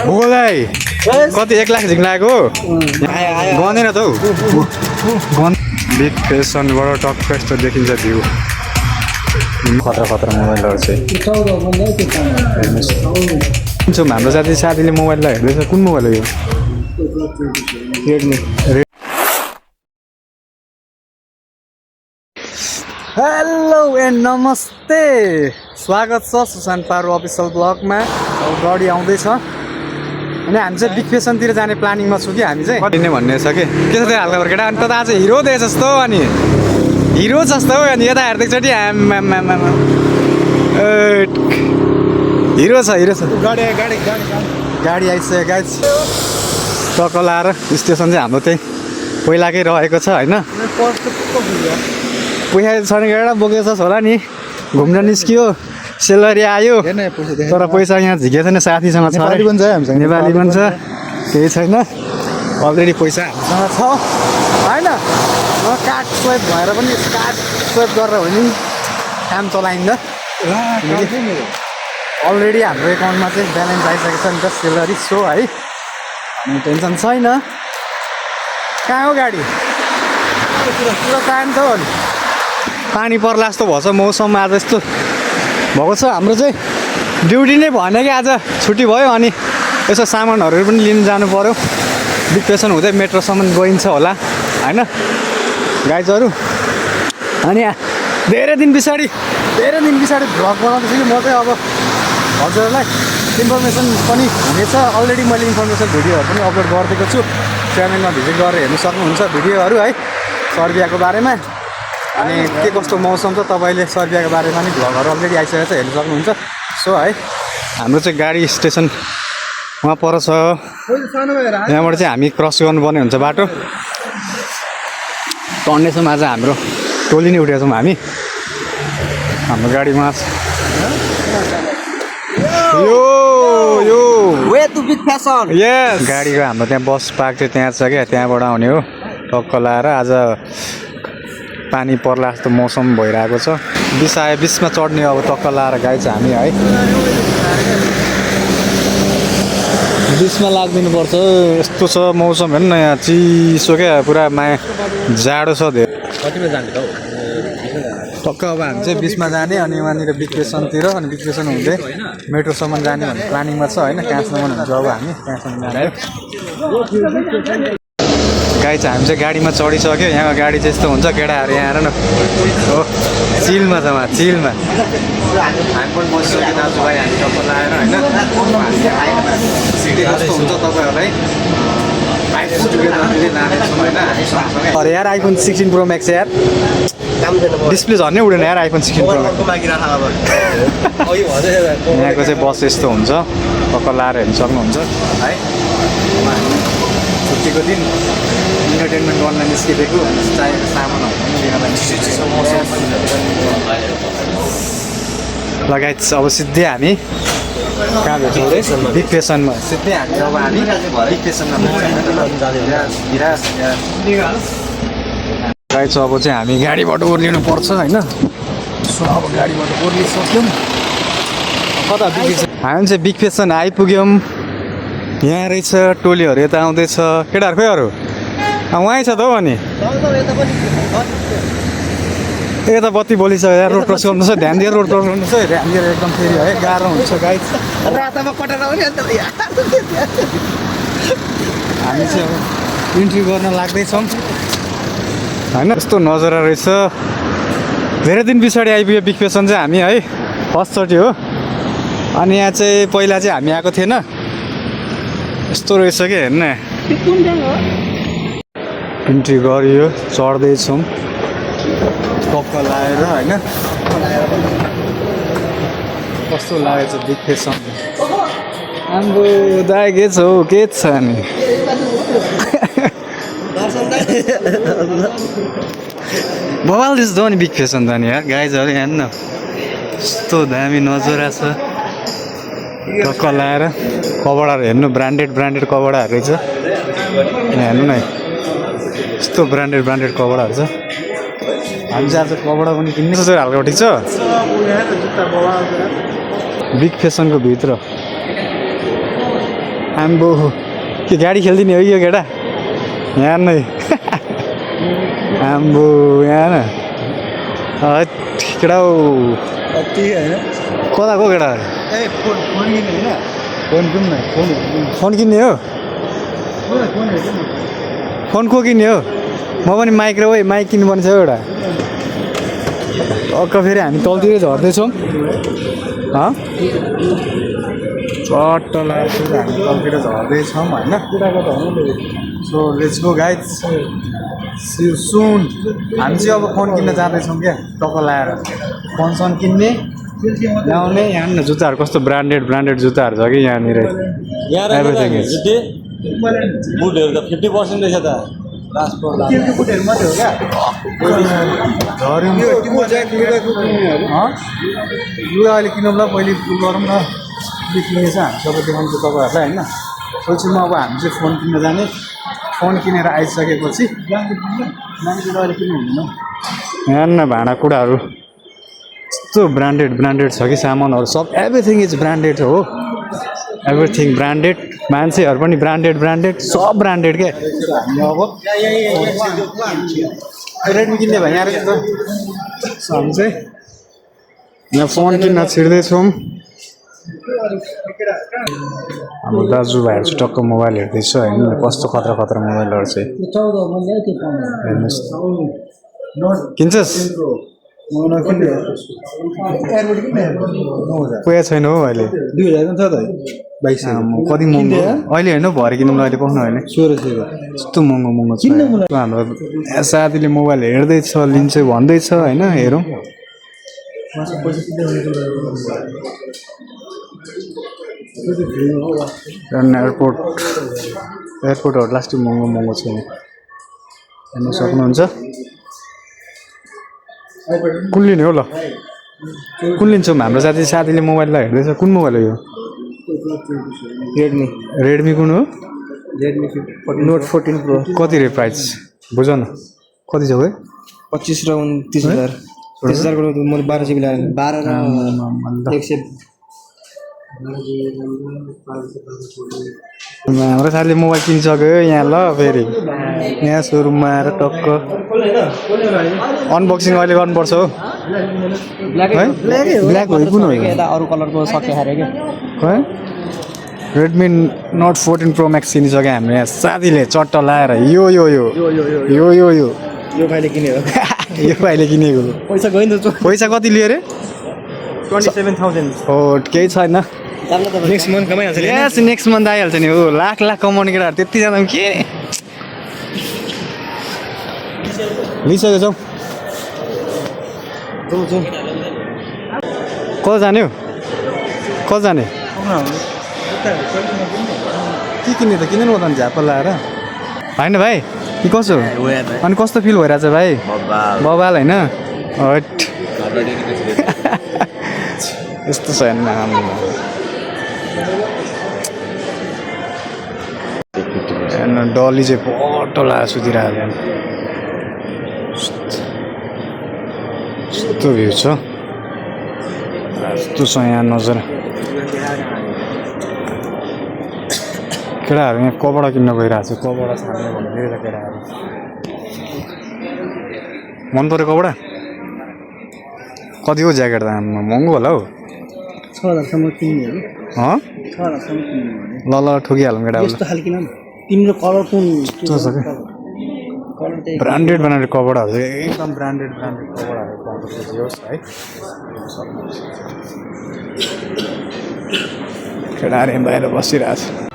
भोगलाई कति 1 लाख झिक्न लागेको गनेन त हौ गन बिग फेसनबाट टक्क यस्तो देखिन्छ भ्यू खतरा खतरा मोबाइलहरू चाहिँ हाम्रो साथीले मोबाइललाई हेर्दैछ कुन मोबाइल हो यो रेडमी हेलो एन्ड नमस्ते स्वागत छ सुशान्त पारू अफिसियल ब्लगमा गाडी आउँदैछ अनि हामी चाहिँ बिग फेसनतिर जाने प्लानिङमा छु कि हामी चाहिँ कति नै भन्ने छ कि के छ त्यो हल्का केटा अनि त आज हिरो दे जस्तो अनि हिरो जस्तो हो अनि यता हेर्दै चोटि हिरो छ गाडी आइसक्यो गाइस टक्क लाएर स्टेसन चाहिँ हाम्रो त्यही पहिलाकै रहेको छ होइन पैसा छैन केटा बोकेको छ होला नि घुम्न निस्कियो सेलरी आयो तर पैसा यहाँ झिकेको छैन साथीसँग छ नेपाली पनि छ केही छैन अलरेडी पैसा हामीसँग छ होइन कार्ड स्वाइप भएर पनि कार्ड स्वाइप गरेर हो नि काम चलाइन्छ अलरेडी हाम्रो एकाउन्टमा चाहिँ ब्यालेन्स आइसकेको छ नि त सेलरी सो है अनि टेन्सन छैन कहाँ हो गाडी पुरा टाइम त हो नि पानी पर्ला जस्तो भएछ मौसम आज यस्तो भएको छ हाम्रो चाहिँ ड्युटी नै भएन कि आज छुट्टी भयो अनि यसो सामानहरू पनि लिन जानु पऱ्यो बिग फेसन हुँदै मेट्रोसम्म गइन्छ होला होइन गाइजहरू अनि धेरै दिन पछाडि भ्लग बनाउँदैछु कि म चाहिँ अब हजुरहरूलाई इन्फर्मेसन पनि हुनेछ अलरेडी मैले इन्फर्मेसन भिडियोहरू पनि अपलोड गरिदिएको छु च्यानलमा भिजिट गरेर हेर्नु सक्नुहुन्छ भिडियोहरू है सर्बियाको बारेमा अनि के कस्तो मौसम छ तपाईँले सर्बियाको बारेमा नि भ्लगहरू अलरेडी आइसकेको छ हेर्नु सक्नुहुन्छ सो है हाम्रो चाहिँ गाडी स्टेसन वहाँ पर छ यहाँबाट चाहिँ हामी क्रस गर्नुपर्ने हुन्छ बाटो टन्नेसम्म आज हाम्रो टोली नै उठेको छौँ हाम्रो गाडीमा गाडीको हाम्रो त्यहाँ बस पार्क चाहिँ त्यहाँ छ क्या त्यहाँबाट आउने हो टक्क लाएर आज पानी पर्ला जस्तो मौसम भइरहेको छ बिचमा चढ्ने अब टक्क लाएर गाडी चाहिँ हामी है बिचमा लाग्दिनुपर्छ यस्तो छ मौसम हेर्नु न यहाँ चिसो क्या पुरा माया जाडो छ धेरै टक्क अब हामी चाहिँ बिचमा जाने अनि वहाँनिर बिग फेसनतिर अनि बिग फेसन हुँदै मेट्रोसम्म जाने भन्ने प्लानिङमा छ होइन कहाँसम्म हुन्छ अब हामी कहाँसम्म जाने गाडी चाहिँ हामी चाहिँ गाडीमा चढिसक्यो यहाँको गाडी चाहिँ यस्तो हुन्छ केटाहरू यहाँ आएर न हो चिलमा छ उहाँ चिलमा हामी पनि बसिसक्यो दाजुभाइ हामी टक्क लगाएर होइन सिटी कस्तो हुन्छ तपाईँहरूलाई अरे यार आइफोन 16 प्रो म्याक्स यार डिस्प्ले झन् नै उडेन यार आइफोन 16 प्रो यहाँको चाहिँ बस यस्तो हुन्छ टक्क लाएर हेर्नु सक्नुहुन्छ है छुट्टीको दिन इन्टरटेनमेन्ट गर्न निस्किदिएको चाहिएको सामानहरू लगायत अब सिधै हामी कहाँ भेट्छौँ बिग फेसनमा सिधै हामी बिग फेसनमा गाइड अब चाहिँ हामी गाडीबाट ओर्लिनु पर्छ होइन सो अब गाडीबाट ओर्लिसक्यौँ कता बिग फेसन हामी चाहिँ बिग फेसन आइपुग्यौँ यहाँ रहेछ टोलीहरू यता आउँदैछ केटाहरू खोइ अरू वहीँ छ त हौ अनि यता बत्ती बोलिसक्यो यार रोड क्रस गर्नुहोस् है ध्यान दिएर रोड क्रस गर्नुहोस् है ध्यान दिएर एकदम फेरि है गाह्रो हुन्छ गाइड हामी चाहिँ अब इन्ट्री गर्न लाग्दैछौँ होइन यस्तो नजारा रहेछ धेरै दिन पछाडि आइपुग्यो बिग फेसन चाहिँ हामी है फर्स्टचोटि हो अनि यहाँ चाहिँ पहिला चाहिँ हामी आएको थिएन यस्तो रहेछ कि हेर्न इन्ट्री गरियो चढ्दैछौँ टक्क लाएर होइन कस्तो लागेको छ बिग फेसन हाम्रो दाइ के छ हौ के छ नि बवाल जस्तो नि बिग फेसन त नि यार गाइजहरू हेर्नु न यस्तो दामी नजरा छ टक्क लाएर कपडाहरू हेर्नु ब्रान्डेड कपडाहरू रहेछ हेर्नु न यस्तो ब्रान्डेड कपडाहरू छ हामी चाहिँ आज कपडा पनि किन्ने सोचेर हाल्को ठिक छ बिग फेसनको भित्र आम्बो के गाडी खेलिदिने हो यो केटा यहाँ नै आम्बो यहाँ न केटा हौ कता को केटा फोन किन्ने हो फोन को किन्ने हो म पनि माइक किन्नुपर्ने छ एउटा टक्क फेरि हामी तलतिर झर्दैछौँ चट्ट लाग्छ हामी तलतिर झर्दैछौँ होइन so let's go guys see you soon हामी चाहिँ अब फोन किन्न जाँदैछौँ क्या टक्क लगाएर फोन किन्ने ल्याउने यहाँ जुत्ताहरू कस्तो ब्रान्डेड जुत्ताहरू छ कि यहाँनिर एभ्रिथिङ इज बुटहरू त 50% रहेछ त बुटहरू मात्रै हो क्या लुगा अहिले किनौँला पहिले गरौँ न किनेछ हामी सबै देखाउँछ तपाईँहरूलाई होइन सोच्यौँ अब हामी चाहिँ फोन किन्न जाने फोन किनेर आइसकेपछि ब्ल्याङ्केट अहिले किन्नु हुँदैन यहाँ न भाँडाकुँडाहरू यस्तो ब्रान्डेड छ कि सामानहरू सब एभ्रिथिङ इज ब्रान्डेड हो एभ्रिथिङ ब्रान्डेड मान्छेहरू पनि ब्रान्डेड सब ब्रान्डेड क्या अब रेडमी किन्ने भयो यहाँ रहेछ सो हामी चाहिँ यहाँ फोन किन्न छिर्दैछौँ अब दाजुभाइहरू चाहिँ टक्क मोबाइल हेर्दैछ होइन कस्तो खतरा मोबाइलहरू चाहिँ हेर्नुहोस् किन्छस् पुगेको छैन हौ अहिले 2000 छ त 22 कति महँगो अहिले होइन भरे किनौँ अहिले पाउनु होइन 1600 यस्तो महँगो छ हाम्रो साथीले मोबाइल हेर्दैछ लिन्छ भन्दैछ होइन हेरौँ एयरपोर्टहरू लास्टै महँगो छैन हेर्न सक्नुहुन्छ कुन लिने हो ल कुन लिन्छौँ हाम्रो साथीले मोबाइललाई हेर्दैछ कुन मोबाइल हो यो रेडमी कुन हो Redmi Note 14 Pro कति रे प्राइस बुझ न कति छ भाइ 25 र 29000 29000 को मैले 12 GB लगाएँ 12 र 100 हाम्रो साथीले मोबाइल किनिसक्यो यहाँ ल फेरि यहाँ सोरुममा आएर टक्क अनबक्सिङ अहिले गर्नुपर्छ हो ब्ल्याक हो कुन हो अरू कलरको सके हारे के है रेडमी नोट 14 प्रो म्याक्स किनिसक्यो हाम्रो यहाँ साथीले चट्ट लाएर यो भाइले किन्यो यो भाइले किनेको पैसा गयो नि त पैसा कति लियो रे 27000 हो केही छैन नेक्स्ट मन्थ कमाइहाल्छ नि यस नेक्स्ट मन्थ आइहाल्छ नि हो लाख कमाउने केटाहरू त्यति जाँदा के लिइसकेको छौ कता जाने हो कता जाने के किन्ने त किन न झापा लाएर होइन भाइ कि कसो अनि कस्तो फिल भइरहेछ भाइ बबाल होइन यस्तो छैन डली चाहिँ पट्ट लाएर सुतिरहेको यस्तो भ्यू छ यस्तो छ यहाँ नजर केटाहरू यहाँ कपडा किन्न गइरहेको छ कपडा छान्ने भनेर केटाहरू मन पऱ्यो कपडा कति हो ज्याकेट त महँगो होला हौ 6000 सम्म किन्ने हो 6000 सम्म किन्ने ल ठोकिहालौँ केटा यस्तो खालको किन तिम्रो कलर कुन ब्रान्डेड कपडाहरू एकदम ब्रान्डेड कपडाहरू पाउँछ होस् है केटाहरू बाहिर बसिरहेको छ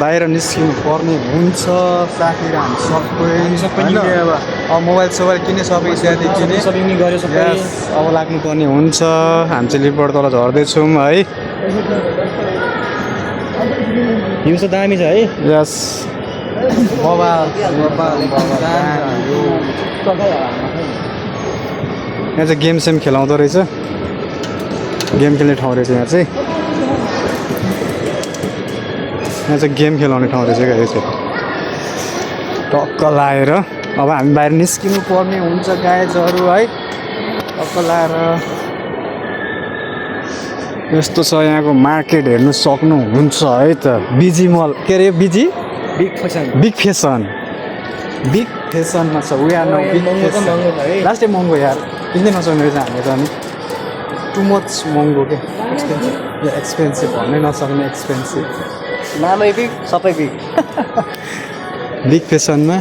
बाहिर निस्किनु पर्ने हुन्छ साथीहरू हामी सबै अब मोबाइल किने सबै इत्यादि किने अब लाग्नुपर्ने हुन्छ हामी चाहिँ लिपबाट तल झर्दैछौँ है हिउँ त दामी छ है यस यहाँ चाहिँ गेम सेम खेलाउँदो रहेछ गेम खेल्ने ठाउँ रहेछ यहाँ चाहिँ गेम खेलाउने ठाउँ रहेछ क्या यो चाहिँ टक्क लाएर अब हामी बाहिर निस्किनु पर्ने हुन्छ गाइजहरू है टक्क लाएर यस्तो छ यहाँको मार्केट हेर्नु सक्नुहुन्छ है त बिजी मल के अरे बिजी बिग फेसन बिग फेसनमा छ we are no big fashion लास्टै महँगो यार किन्दै नसक्ने रहेछ हामीले त अनि टु मच महँगो के एक्सपेन्सिभ भन्नै नसक्ने एक्सपेन्सिभ नामै बिग सबै बिग बिग फेसनमा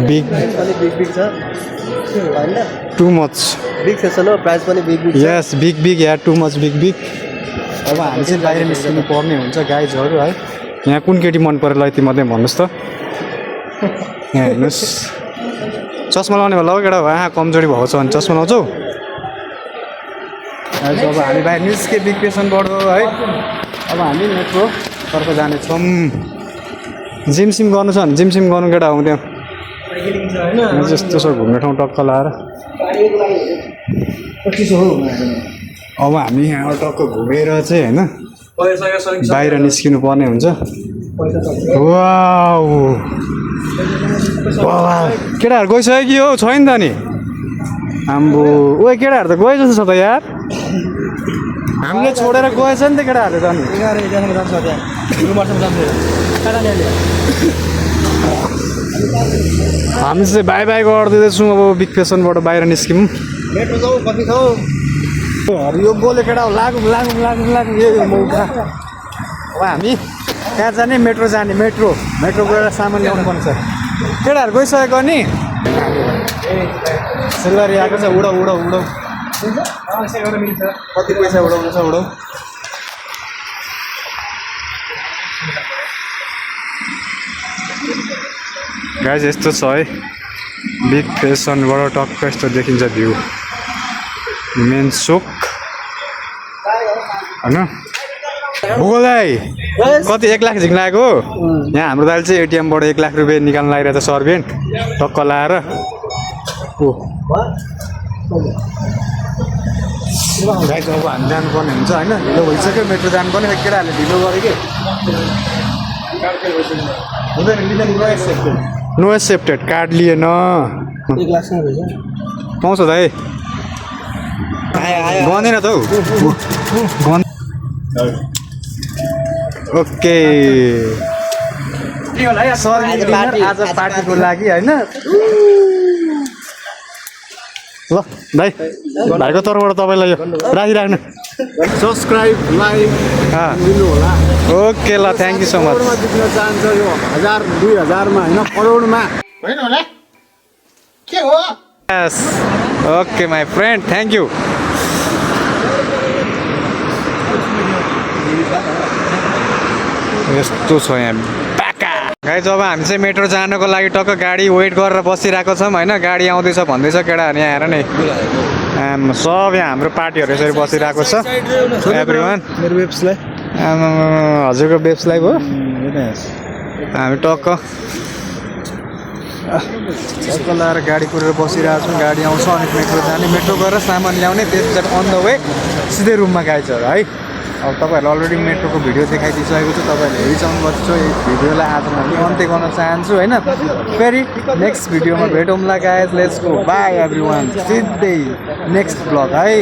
बिग बिग छ होइन टु मच बिग फेसन हो प्राइस पनि बिग यस बिग या टु मच बिग अब हामी चाहिँ बाहिर निस्किनु पर्ने हुन्छ गाइजहरू है यहाँ कुन केटी मन पऱ्यो ल यति मात्रै भन्नुहोस् त यहाँ हेर्नुहोस् चस्मा लाउने भयो ल केटा आँखा कमजोरी भएको छ भने चस्मा लाउँछौ अब हामी बाहिर निस्के बिग फेसनबाट है अब हामी मेट्रोतर्फ जानेछौँ जिमसिम गर्नु छ भने जिमसिम गर्नु केटा हो त्यहाँ जस्तो छ घुम्ने ठाउँ टक्क लाएर अब हामी यहाँ टक्क घुमेर चाहिँ होइन बाहिर निस्किनु पर्ने हुन्छ वाउ केटाहरू गइसक्यो कि हो छैन त नि आम्बो ओ केटाहरू त गए जस्तो छ त यार हामीले छोडेर गएछ नि त केटाहरू त नि हामी चाहिँ बाई बाई गरिदिँदैछौँ अब बिग फेसनबाट बाहिर निस्क्यौँ मेट्रो जाऊ कति छौ यो बोले केटा लागौँ यो मौका अब हामी कहाँ जाने मेट्रो जाने मेट्रो गएर सामान ल्याउनु पर्छ केटाहरू गइसकेको नि सेलरी आएको छ उडौ कति पैसा उडाउनु छ उडौ गाइज यस्तो छ है बिग फेसनबाट टक्क यस्तो देखिन्छ भ्यू मेन चोक होइन भूगोललाई कति 1 लाख झिक्न लागेको यहाँ हाम्रो दाइले चाहिँ एटिएमबाट 1 लाख रुपियाँ निकाल्न लागिरहेको छ सर्भेन्ट टक्क लाएर गाइज अब हामी जानुपर्ने हुन्छ होइन ढिलो भइसक्यो मेट्रो जानुपर्ने केटाहरूले ढिलो गऱ्यो कि हुँदैन नो एक्सेप्टेड कार्ड लिएन 1 लाख पाउँछ दाइ गन्दैन त हौ ओके आज पार्टीको लागि होइन ल भाइ भाइको तर्फबाट तपाईँलाई यो राखिराख्नु सब्सक्राइब लाइक दिनु होला ओके ल थ्याङ्क यू सो मच दिन चाहन्छ यो 1000 2000 मा होइन करोडमा होइन होला के हो yes okay my friend thank you यस्तो छ यहाँ गाइज अब हामी चाहिँ मेट्रो जानको लागि टक्क गाडी वेट गरेर बसिरहेको छौँ होइन गाडी आउँदैछ भन्दैछ केटाहरू यहाँ हेर नि सब यहाँ हाम्रो पार्टीहरू यसरी बसिरहेको छ एभ्रिवान मेरो वेब्सलाई हजुरको वेब्सलाई भयो हामी टक्क लाएर गाडी कुरेर बसिरहेको छौँ गाडी आउँछ अनि मेट्रो जाने मेट्रो गरेर सामान ल्याउने त्यस पछाडि अन द वे सिधै रुममा गाइजहरू है अब तपाईँहरूले अलरेडी मेट्रोको भिडियो देखाइदिइसकेको छु तपाईँहरूले हेरिसक्नु भएको छ यो भिडियोलाई आज म अन्त्य गर्न चाहन्छु होइन फेरि नेक्स्ट भिडियोमा भेटौँला guys let's go bye everyone सिधै नेक्स्ट ब्लग है